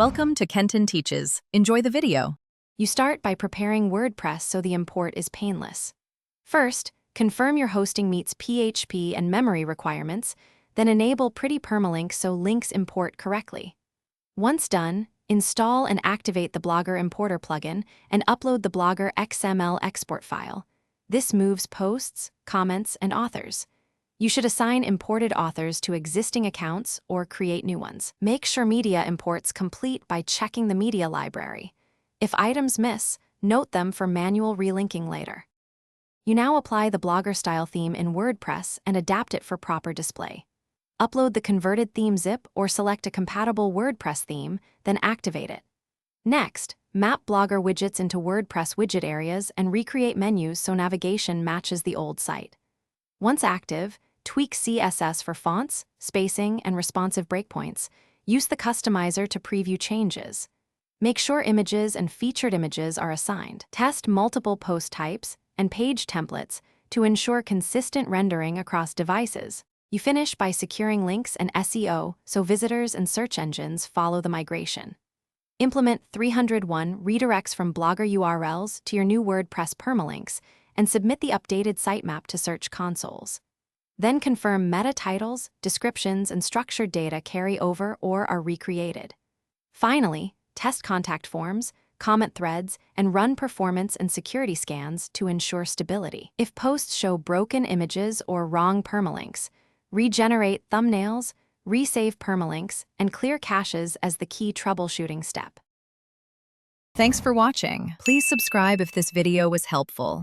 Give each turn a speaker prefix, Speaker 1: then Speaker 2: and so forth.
Speaker 1: Welcome to Kenton Teaches. Enjoy the video.
Speaker 2: You start by preparing WordPress so the import is painless. First, confirm your hosting meets PHP and memory requirements, then enable Pretty Permalink so links import correctly. Once done, install and activate the Blogger Importer plugin and upload the Blogger XML export file. This moves posts, comments, and authors. You should assign imported authors to existing accounts or create new ones. Make sure media imports complete by checking the media library. If items miss, note them for manual relinking later. You now apply the Blogger style theme in WordPress and adapt it for proper display. Upload the converted theme zip or select a compatible WordPress theme, then activate it. Next, map Blogger widgets into WordPress widget areas and recreate menus so navigation matches the old site. Once active, tweak CSS for fonts, spacing, and responsive breakpoints. Use the customizer to preview changes. Make sure images and featured images are assigned. Test multiple post types and page templates to ensure consistent rendering across devices. You finish by securing links and SEO so visitors and search engines follow the migration. Implement 301 redirects from Blogger URLs to your new WordPress permalinks and submit the updated sitemap to search consoles. Then confirm meta titles, descriptions, and structured data carry over or are recreated. Finally, test contact forms, comment threads, and run performance and security scans to ensure stability. If posts show broken images or wrong permalinks, regenerate thumbnails, resave permalinks, and clear caches as the key troubleshooting step.
Speaker 1: Thanks for watching. Please subscribe if this video was helpful.